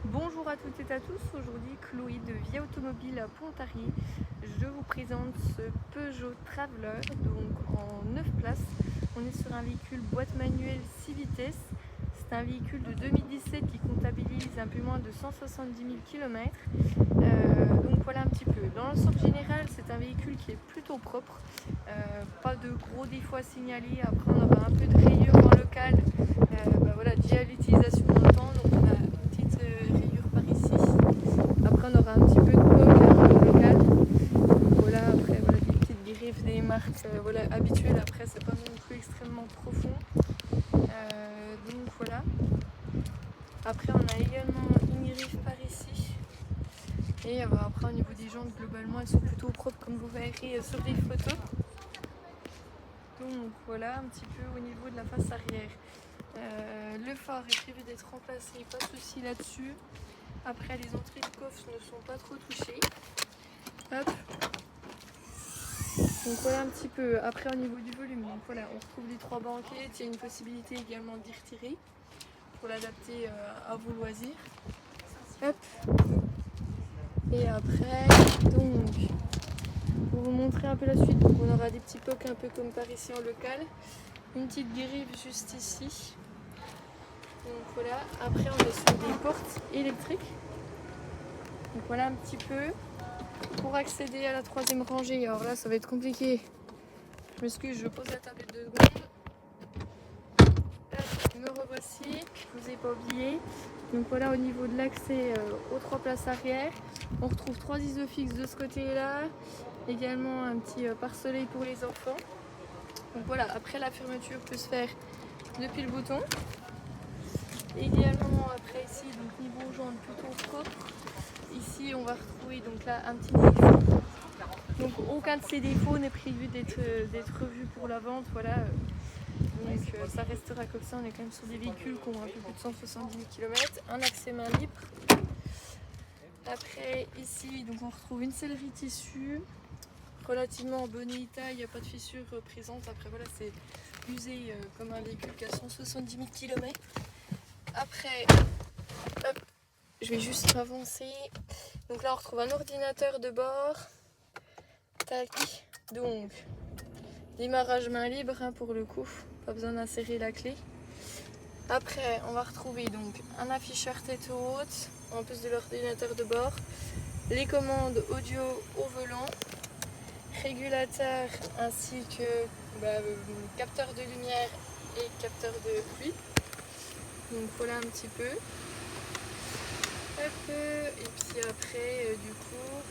Bonjour à toutes et à tous, aujourd'hui Chloé de Via Automobile à Pontarlier. Je vous présente ce Peugeot Traveler, donc en 9 places. On est sur un véhicule boîte manuelle 6 vitesses. C'est un véhicule de 2017 qui comptabilise un peu moins de 170 000 km. Donc voilà un petit peu. Dans l'ensemble général, c'est un véhicule qui est plutôt propre. Pas de gros défauts à signaler. Après, on aura un peu de rayures en local. Voilà, dû à l'utilisation dans le temps. Donc on a une petite rayure par ici. Après, on aura un petit peu de coque en local. Voilà, après, voilà, des petites griffes, des marques voilà, habituelles. Après, c'est pas non plus extrêmement profond. Donc voilà. Après, on a également une griffe par ici. Et après, au niveau des jantes, globalement, elles sont plutôt propres, comme vous verrez sur les photos. Donc voilà un petit peu au niveau de la face arrière. Le phare est prévu d'être remplacé, pas de souci là-dessus. Après, les entrées de coffre ne sont pas trop touchées. Hop. Donc voilà un petit peu. Après, au niveau du volume, donc voilà, on retrouve les 3 banquettes. Il y a une possibilité également d'y retirer pour l'adapter à vos loisirs. Hop. Et après, donc, pour vous montrer un peu la suite, donc on aura des petits pocs un peu comme par ici en local. Une petite griffe juste ici. Donc voilà, après on est sur des portes électriques. Donc voilà un petit peu. Pour accéder à la 3e rangée, alors là ça va être compliqué. Je m'excuse, je pose la tablette 2 secondes. Hop, me revoici, je vous ai pas oublié. Donc voilà au niveau de l'accès aux 3 places arrière. On retrouve 3 isofixes de ce côté-là. Également un petit pare-soleil pour les enfants. Donc voilà, après la fermeture peut se faire depuis le bouton. Également après ici, donc niveau jantes plutôt propre. Ici on va retrouver donc là un petit défaut. Donc aucun de ces défauts n'est prévu d'être revu pour la vente. Voilà. Donc ça restera comme ça, on est quand même sur des véhicules qui ont un peu plus de 170 000 km. Un accès main libre. Après ici donc on retrouve une sellerie tissu. Relativement en bon état, il n'y a pas de fissure présente. Après voilà, c'est usé comme un véhicule qui a 170 000 km. Après, hop, je vais juste avancer. Donc là on retrouve un ordinateur de bord. Tac. Donc démarrage main libre hein, pour le coup. Pas besoin d'insérer la clé. Après on va retrouver donc un afficheur tête haute en plus de l'ordinateur de bord. Les commandes audio au volant. Régulateur ainsi que capteur de lumière et capteur de pluie. Donc voilà un petit peu. Hop, et puis après du coup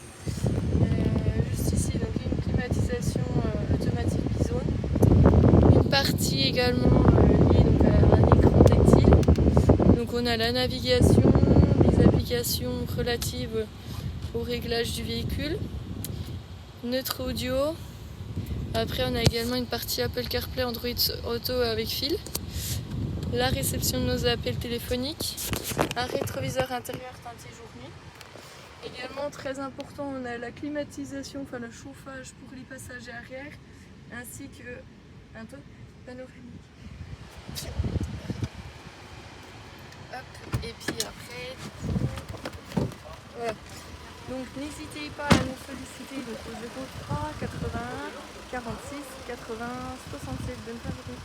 juste ici donc une climatisation automatique bizone. Une partie également liée donc à un écran tactile. Donc on a la navigation, les applications relatives au réglage du véhicule. Neutre audio. Après on a également une partie Apple CarPlay, Android Auto avec fil. La réception de nos appels téléphoniques. Un rétroviseur intérieur teinté jour-nuit. Également très important, on a la climatisation, enfin le chauffage pour les passagers arrière, ainsi que un toit panoramique. Hop, et puis après, voilà. Donc n'hésitez pas à nous solliciter donc au 03 81 46 80 67. Bonne fin de journée.